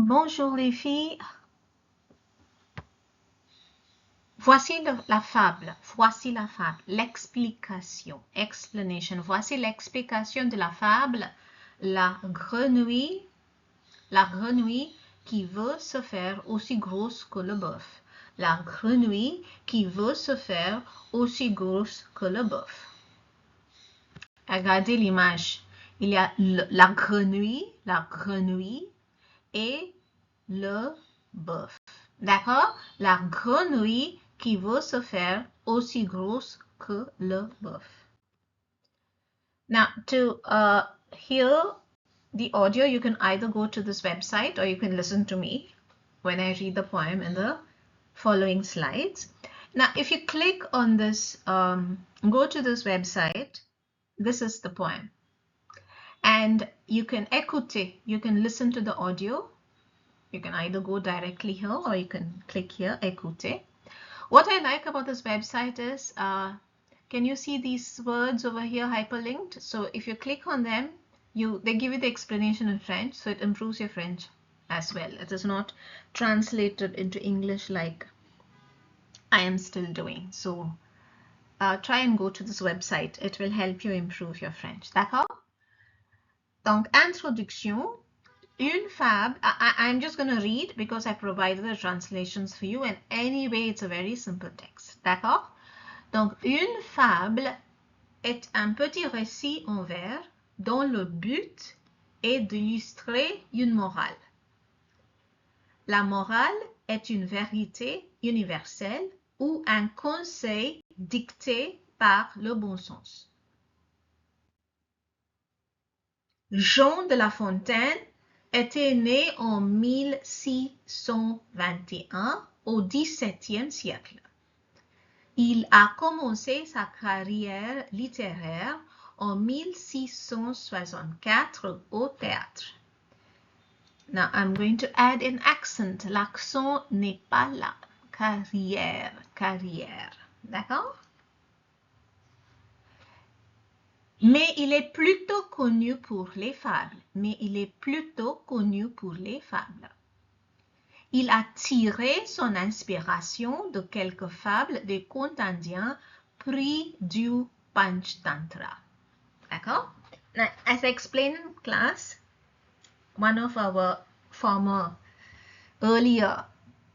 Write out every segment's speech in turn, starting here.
Bonjour les filles. Voici la fable. Voici la fable. L'explication. Explanation. Voici l'explication de la fable. La grenouille qui veut se faire aussi grosse que le bœuf. La grenouille qui veut se faire aussi grosse que le bœuf. Regardez l'image. Il y a la grenouille et le bœuf. D'accord? La grenouille qui veut se faire aussi grosse que le bœuf. Now, to hear the audio, you can either go to this website or you can listen to me when I read the poem in the following slides. Now, if you click on this, go to this website, this is the poem. And you can écouter, you can listen to the audio. You can either go directly here or you can click here, écouter. What I like about this website is, can you see these words over here hyperlinked? So if you click on them, they give you the explanation in French, so it improves your French as well. It is not translated into English like I am still doing. So try and go to this website. It will help you improve your French. D'accord? Donc, introduction. Une fable, I'm just going to read because I provided the translations for you, and anyway, it's a very simple text. D'accord? Donc, une fable est un petit récit en vers dont le but est d'illustrer une morale. La morale est une vérité universelle ou un conseil dicté par le bon sens. Jean de La Fontaine était né en 1621 au XVIIe siècle. Il a commencé sa carrière littéraire en 1664 au théâtre. Now I'm going to add an accent. L'accent n'est pas là. Carrière. D'accord? Mais il est plutôt connu pour les fables. Il a tiré son inspiration de quelques fables des contes indiens pris du Panchtantra. D'accord? Now, as I explained in class, one of our former earlier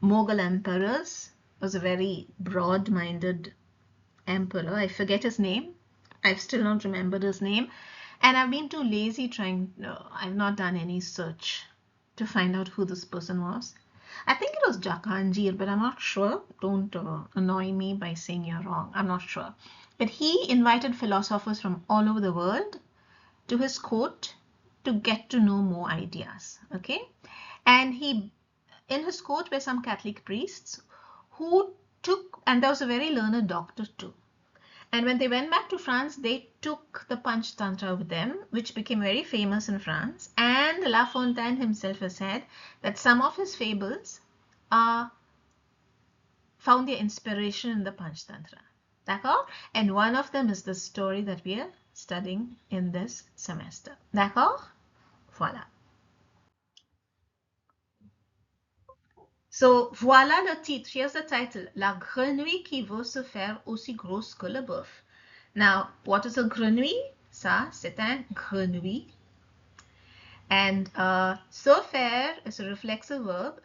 Mughal emperors was a very broad-minded emperor. I forget his name. I've still not remembered his name, and I've been too lazy I've not done any search to find out who this person was. I think it was Jahanjir, but I'm not sure. Don't annoy me by saying you're wrong. I'm not sure. But he invited philosophers from all over the world to his court to get to know more ideas. Okay? And in his court were some Catholic priests who and there was a very learned doctor too. And when they went back to France, they took the Panchtantra with them, which became very famous in France. And La Fontaine himself has said that some of his fables found their inspiration in the Panchtantra. D'accord? And one of them is the story that we are studying in this semester. D'accord? Voilà. So, voilà le titre. Here's the title. La grenouille qui veut se faire aussi grosse que le bœuf. Now, what is a grenouille? Ça, c'est un grenouille. And se faire is a reflexive verb.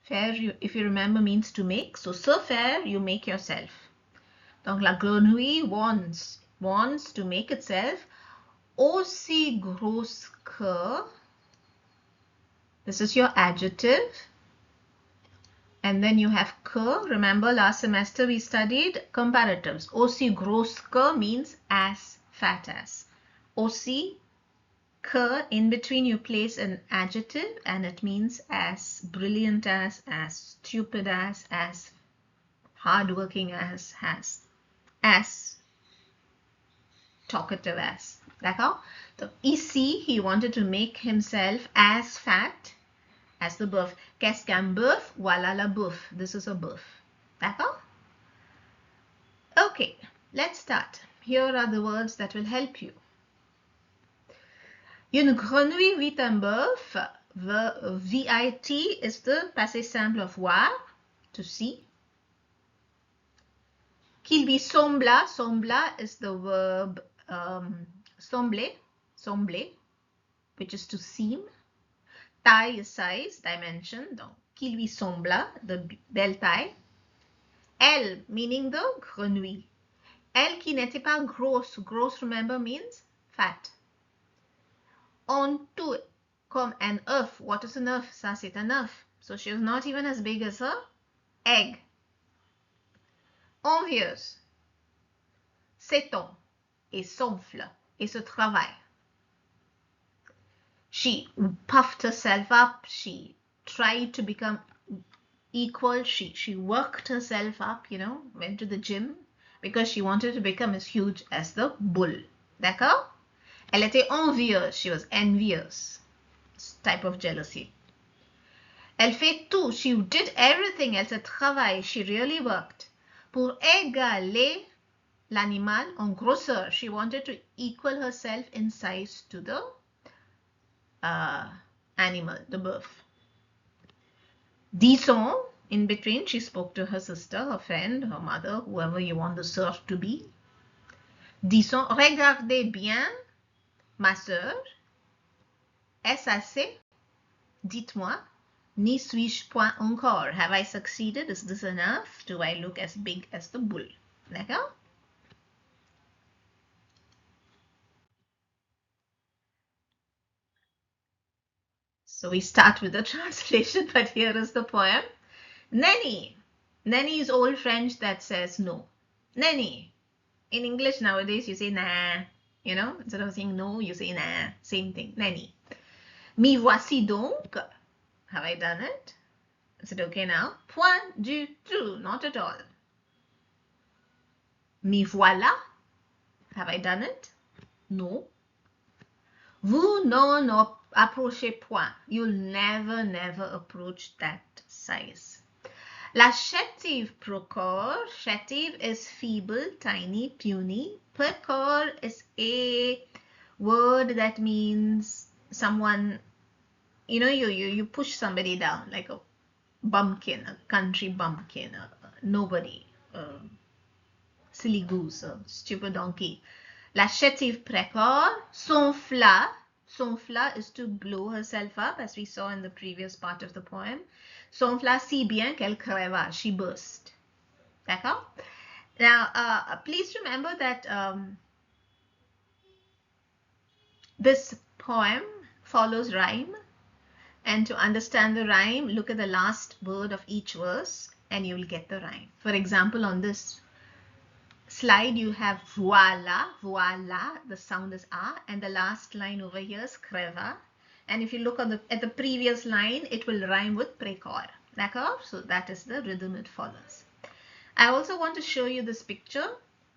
Faire, if you remember, means to make. So, se faire, you make yourself. Donc, la grenouille wants to make itself aussi grosse que. This is your adjective. And then you have que. Remember last semester we studied comparatives. Aussi grosse que means as fat as. Aussi que, in between you place an adjective and it means as brilliant as stupid as hardworking as talkative as. D'accord? So ici he wanted to make himself as fat as the boeuf. Qu'est-ce qu'un boeuf? Voilà la boeuf. This is a boeuf. D'accord? Okay, let's start. Here are the words that will help you. Une grenouille vit un boeuf VIT is the passé simple of voir, to see. Qu'il lui sembla, sembla is the verb sembler, sembler, which is to seem. Taille is size, dimension. Donc, qui lui sembla, the belle taille. Elle, meaning the grenouille. Elle qui n'était pas grosse. Grosse, remember, means fat. En tout, comme an œuf. What is an œuf? Ça, c'est un œuf. So she was not even as big as a egg. Envieuse. S'étend et s'enfle et se travaille. She puffed herself up. She tried to become equal. She worked herself up, you know, went to the gym because she wanted to become as huge as the bull. D'accord? Elle était envieuse. She was envious. Type of jealousy. Elle fait tout. She did everything. Elle se travaille. She really worked. Pour égaler l'animal en grosseur. She wanted to equal herself in size to the animal, the boeuf. Disons, in between, she spoke to her sister, her friend, her mother, whoever you want the sœur to be. Disons, regardez bien, ma sœur. Est-ce assez? Dites-moi. N'y suis-je point encore? Have I succeeded? Is this enough? Do I look as big as the bull? D'accord? So we start with the translation, but here is the poem. Nanny. Nanny is old French that says no. Nanny. In English nowadays, you say nah. You know, instead of saying no, you say nah. Same thing. Nanny. Me voici donc. Have I done it? Is it okay now? Point du tout. Not at all. Me voilà. Have I done it? No. Vous n'en approchez point. You'll never approach that size. La chétive procure. Chétive is feeble, tiny, puny. Procure is a word that means someone, you know, you push somebody down, like a bumpkin, a country bumpkin, a nobody, a silly goose, a stupid donkey. La chétive précore, sonfla. Sonfla is to blow herself up, as we saw in the previous part of the poem. Sonfla si bien qu'elle creva, she burst. D'accord? Now, please remember that this poem follows rhyme. And to understand the rhyme, look at the last word of each verse and you will get the rhyme. For example, on this slide, you have voila, voila, the sound is a, and the last line over here is creva. And if you look at the previous line, it will rhyme with précore. D'accord? So that is the rhythm it follows. I also want to show you this picture,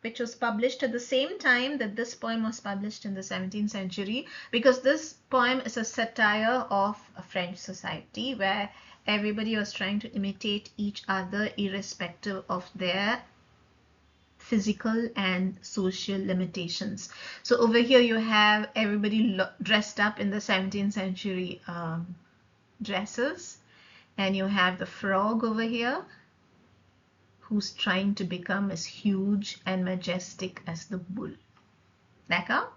which was published at the same time that this poem was published in the 17th century, because this poem is a satire of a French society where everybody was trying to imitate each other irrespective of their physical and social limitations. So over here you have everybody dressed up in the 17th century dresses, and you have the frog over here who's trying to become as huge and majestic as the bull. D'accord?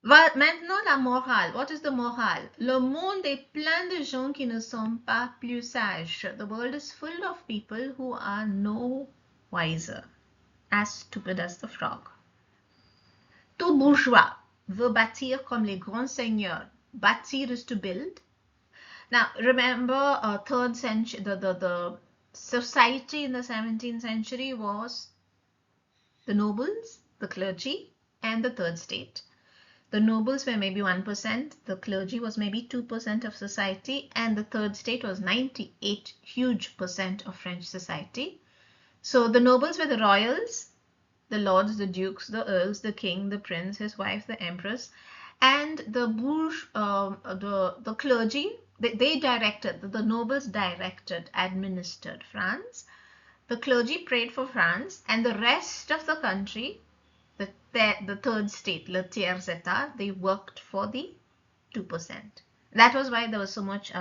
Maintenant la morale. What is the morale? Le monde est plein de gens qui ne sont pas plus sages. The world is full of people who are no wiser, as stupid as the frog. Tout bourgeois veut bâtir comme les grands seigneurs. Bâtir is to build. Now remember, 3rd century, the society in the 17th century was the nobles, the clergy, and the third state. The nobles were maybe 1%, the clergy was maybe 2% of society, and the third state was 98 huge percent of French society. So the nobles were the royals, the lords, the dukes, the earls, the king, the prince, his wife, the empress, and the the clergy. They directed, the nobles directed, administered France. The clergy prayed for France, and the rest of the country, the the third state, le tiers état, they worked for the 2%. That was why there was so much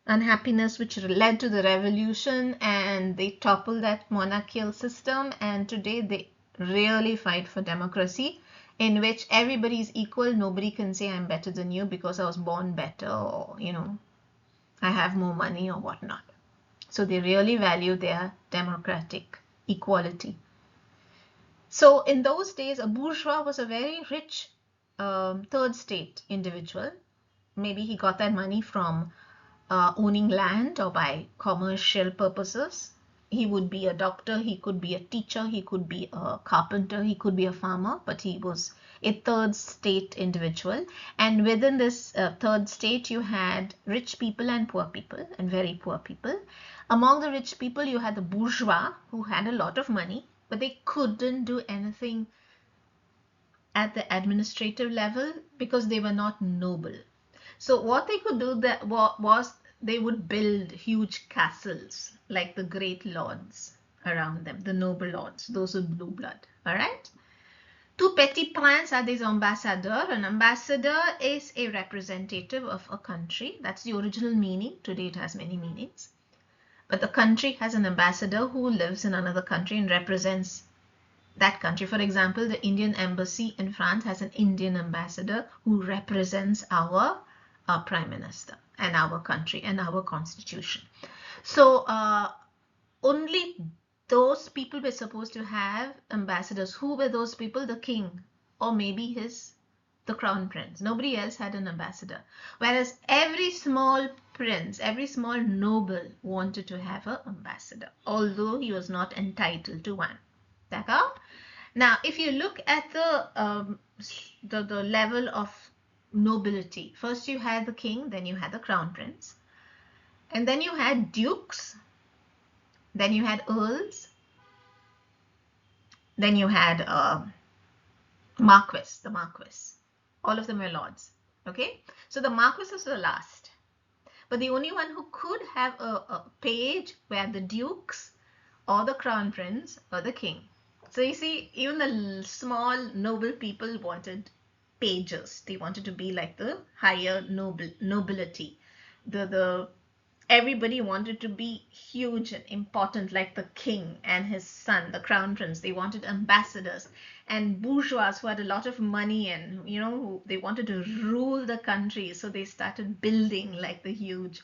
unhappiness, which led to the revolution, and they toppled that monarchical system. And today they really fight for democracy, in which everybody is equal. Nobody can say I'm better than you because I was born better, or I have more money or whatnot. So they really value their democratic equality. So in those days, a bourgeois was a very rich third state individual. Maybe he got that money from owning land or by commercial purposes. He would be a doctor, he could be a teacher, he could be a carpenter, he could be a farmer, but he was a third state individual. And within this third state, you had rich people and poor people, and very poor people. Among the rich people, you had the bourgeois who had a lot of money, but they couldn't do anything at the administrative level because they were not noble. So what they could do that was they would build huge castles like the great lords around them, the noble lords, those with blue blood. All right. Tout petit prince a des ambassadeurs. An ambassador is a representative of a country. That's the original meaning. Today it has many meanings. But the country has an ambassador who lives in another country and represents that country. For example, the Indian embassy in France has an Indian ambassador who represents our prime minister and our country and our constitution. So only those people were supposed to have ambassadors. Who were those people? The king, or maybe the crown prince. Nobody else had an ambassador. Whereas every small prince, every small noble wanted to have an ambassador, although he was not entitled to one. D'accord? Now, if you look at the level of nobility, first you had the king, then you had the crown prince, and then you had dukes, then you had earls, then you had the marquis. All of them were lords. Okay, so the marquis was the last, but the only one who could have a page were the dukes or the crown prince or the king. So you see, even the small noble people wanted pages. They wanted to be like the higher nobility. Everybody wanted to be huge and important, like the king and his son, the crown prince. They wanted ambassadors. And bourgeois who had a lot of money and they wanted to rule the country, so they started building like the huge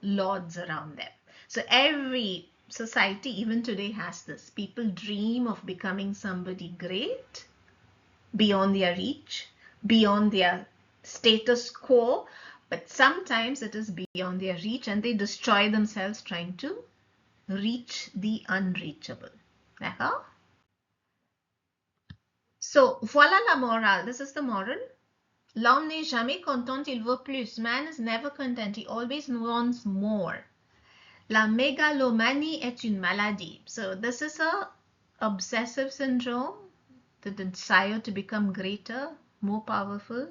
lords around them. So every society, even today, has this. People dream of becoming somebody great, beyond their reach, beyond their status quo, but sometimes it is beyond their reach and they destroy themselves trying to reach the unreachable. D'accord? So, voilà la morale. This is the moral. L'homme n'est jamais content, il veut plus. Man is never content, he always wants more. La mégalomanie est une maladie. So this is a obsessive syndrome, the desire to become greater, more powerful.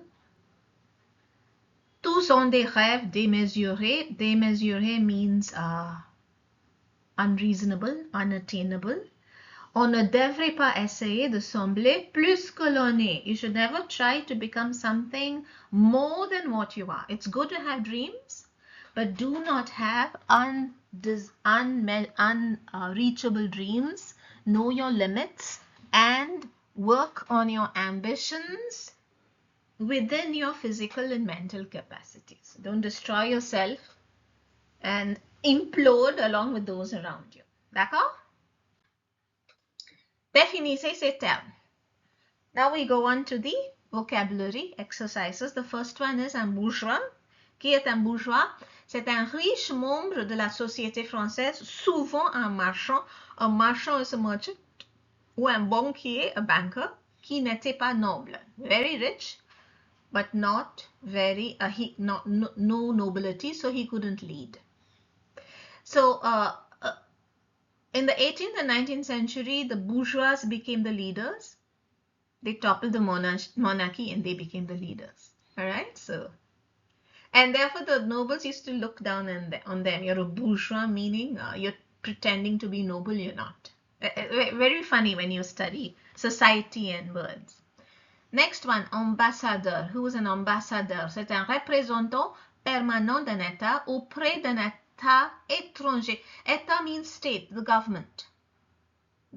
Tous ont des rêves démesurés. Démesuré means unreasonable, unattainable. On ne devrait pas essayer de sembler plus que l'on est. You should never try to become something more than what you are. It's good to have dreams, but do not have unreachable dreams. Know your limits and work on your ambitions within your physical and mental capacities. Don't destroy yourself and implode along with those around you. D'accord? Définissez ces termes. Now we go on to the vocabulary exercises. The first one is un bourgeois. Qui est un bourgeois? C'est un riche membre de la société française, souvent un marchand. Un marchand is a merchant, ou un banquier, a banker, qui n'était pas noble. Very rich, but not very, no nobility, so he couldn't lead. So in the 18th and 19th century, the bourgeois became the leaders. They toppled the monarchy and they became the leaders. All right, so, and therefore the nobles used to look down on them. You're a bourgeois, meaning you're pretending to be noble, you're not. Very funny when you study society and birds. Next one, ambassadeur. Who is an ambassadeur? C'est un représentant permanent d'un État auprès d'un État étranger. État means state, the government,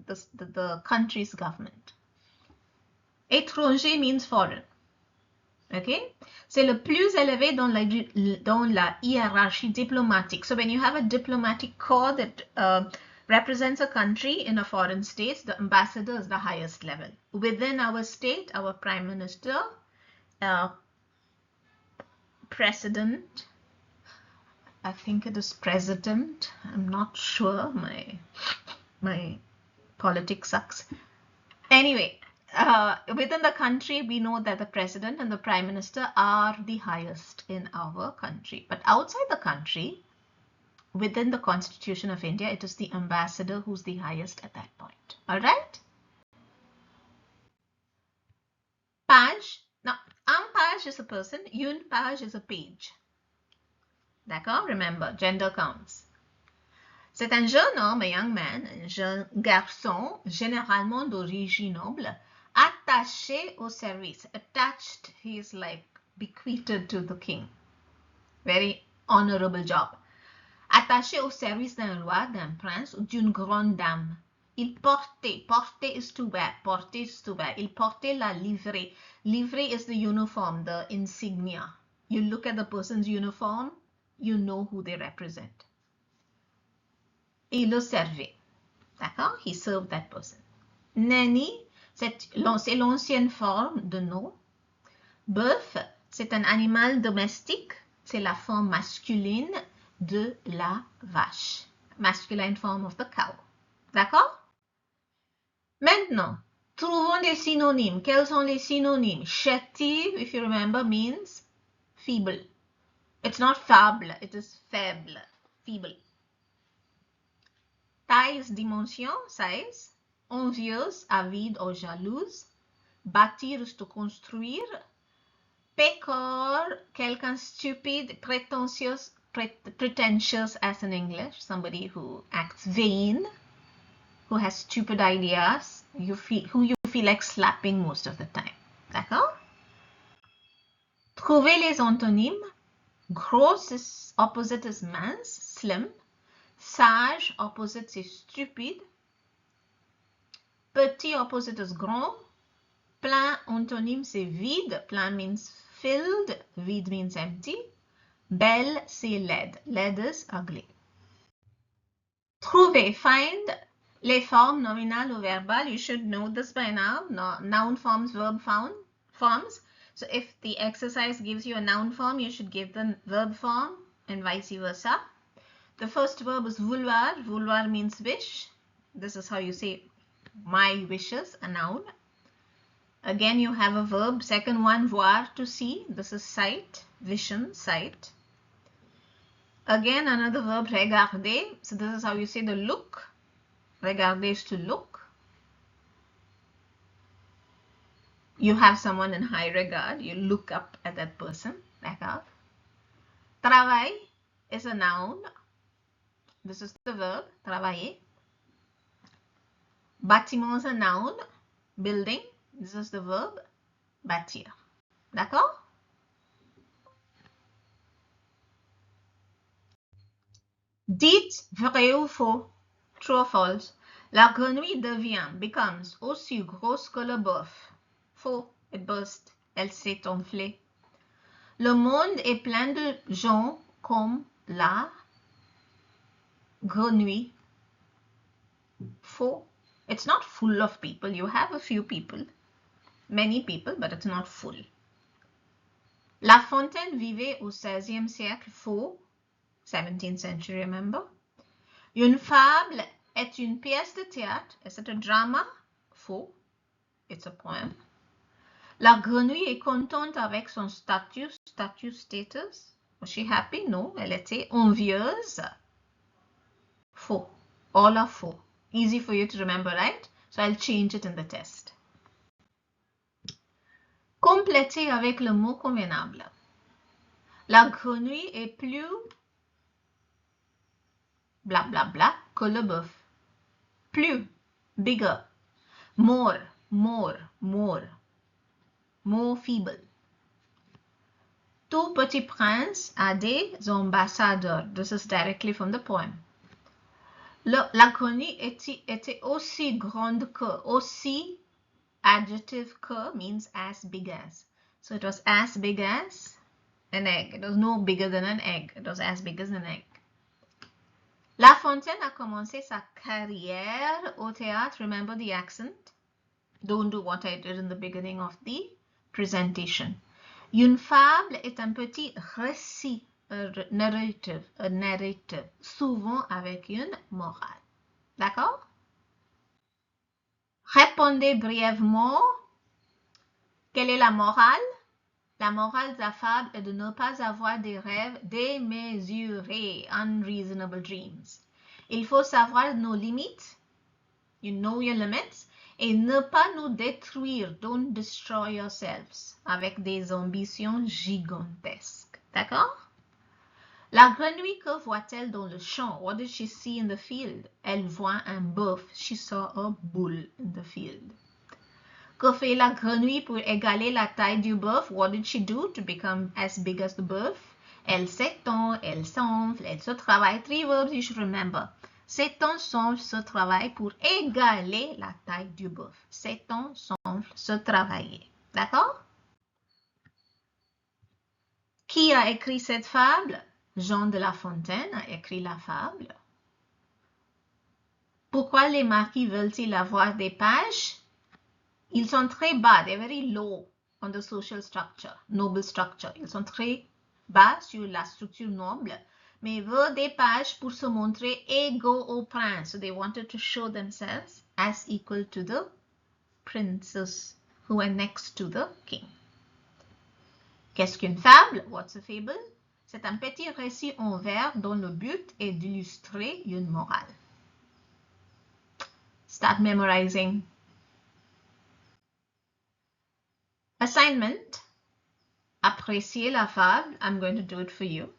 the country's government. Étranger means foreign. Okay? C'est le plus élevé dans la hiérarchie diplomatique. So when you have a diplomatic corps that represents a country in a foreign state, the ambassador is the highest level. Within our state, our prime minister, president, I think it is president, I'm not sure, my politics sucks. Anyway, within the country, we know that the president and the prime minister are the highest in our country. But outside the country, within the Constitution of India, it is the ambassador who's the highest at that point. All right? Page. Now, un page is a person, une page is a page. D'accord? Remember, gender counts. C'est un jeune homme, a young man, un jeune garçon, généralement d'origine noble, attaché au service. Attached, he is like bequeathed to the king. Very honorable job. Attaché au service d'un roi, d'un prince ou d'une grande dame. Il portait, porter is to wear, porter is to wear. Il portait la livrée. Livrée is the uniform, the insignia. You look at the person's uniform, you know who they represent. Et il le servait. D'accord? He served that person. Nanny, c'est l'ancienne forme de nom. Boeuf, c'est un animal domestique. C'est la forme masculine de la vache. Masculine form of the cow. D'accord? Maintenant, trouvons des synonymes. Quels sont les synonymes? Chétive, if you remember, means feeble. It's not fable, it is fable. Feeble. Taille is dimension, size. Envieuse, avide ou jalouse. Bâtir is to construire. Pécor, quelqu'un stupide, pretentious as in English, somebody who acts vain, who has stupid ideas, who you feel like slapping most of the time. D'accord? Trouvez les antonymes. Grosse, opposite is mince, slim. Sage, opposite is stupide. Petit, opposite is grand. Plein, antonyme, c'est vide. Plein means filled. Vide means empty. Belle, c'est laide. Laide is ugly. Trouver, find les formes nominales ou verbales. You should know this by now. No, noun forms, verb forms. So if the exercise gives you a noun form, you should give the verb form and vice versa. The first verb is vouloir. Vouloir means wish. This is how you say my wishes, a noun. Again, you have a verb. Second one, voir, to see. This is sight, vision, sight. Again, another verb, regarder. So this is how you say the look. Regarder is to look. You have someone in high regard. You look up at that person. Regard. Travail is a noun. This is the verb, travailler. Bâtiment is a noun. Building. This is the verb, bâtir. D'accord? Dites vrai ou faux, true or false. La grenouille becomes aussi grosse que le boeuf. Faux, it burst, elle s'est enflée. Le monde est plein de gens comme la grenouille. Faux, it's not full of people. You have a few people. Many people, but it's not full. La Fontaine vivait au 16e siècle, faux, 17th century, remember. Une fable est une pièce de théâtre. Is it a drama? Faux, it's a poem. La grenouille est contente avec son status. Status. Was she happy? No, elle était envieuse. Faux. All are faux. Easy for you to remember, right? So I'll change it in the test. Complétez avec le mot convenable. La grenouille est plus blablabla que le bœuf. Plus. bigger, more, more, more, more feeble. Tout petit prince a des ambassadeurs. This is directly from the poem. La grenouille était aussi grande que, aussi adjective que means as big as. So it was as big as an egg. It was no bigger than an egg. It was as big as an egg. La Fontaine a commencé sa carrière au théâtre. Remember the accent? Don't do what I did in the beginning of the presentation. Une fable est un petit récit, a narrative, souvent avec une morale. D'accord? Répondez brièvement. Quelle est la morale? La morale de la fable est de ne pas avoir des rêves démesurés, unreasonable dreams. Il faut savoir nos limites. You know your limits. Et ne pas nous détruire. Don't destroy yourselves avec des ambitions gigantesques. D'accord? La grenouille, que voit-elle dans le champ? What did she see in the field? Elle voit un boeuf. She saw a bull in the field. Que fait la grenouille pour égaler la taille du boeuf? What did she do to become as big as the boeuf? Elle s'étend, elle s'enfle, elle se travaille. 3 verbs you should remember. S'étend, s'enfle, se travaille pour égaler la taille du boeuf. S'étend, s'enfle, se travailler. D'accord? Qui a écrit cette fable? Jean de La Fontaine a écrit la fable. Pourquoi les marquis veulent-ils avoir des pages? Ils sont très bas, they're very low on the social structure, noble structure. Ils sont très bas sur la structure noble, mais ils veulent des pages pour se montrer égaux au prince. So they wanted to show themselves as equal to the princes who were next to the king. Qu'est-ce qu'une fable? What's a fable? C'est un petit récit en vers dont le but est d'illustrer une morale. Start memorizing. Assignment. Appréciez la fable. I'm going to do it for you.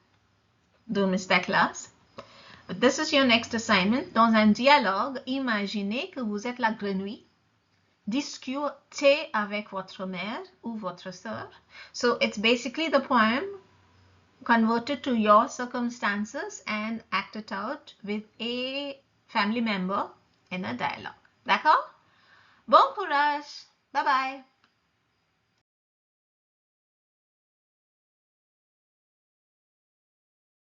Don't miss that class. But this is your next assignment. Dans un dialogue, imaginez que vous êtes la grenouille. Discutez avec votre mère ou votre sœur. So it's basically the poem converted to your circumstances and acted out with a family member in a dialogue. D'accord? Bon courage. Bye bye.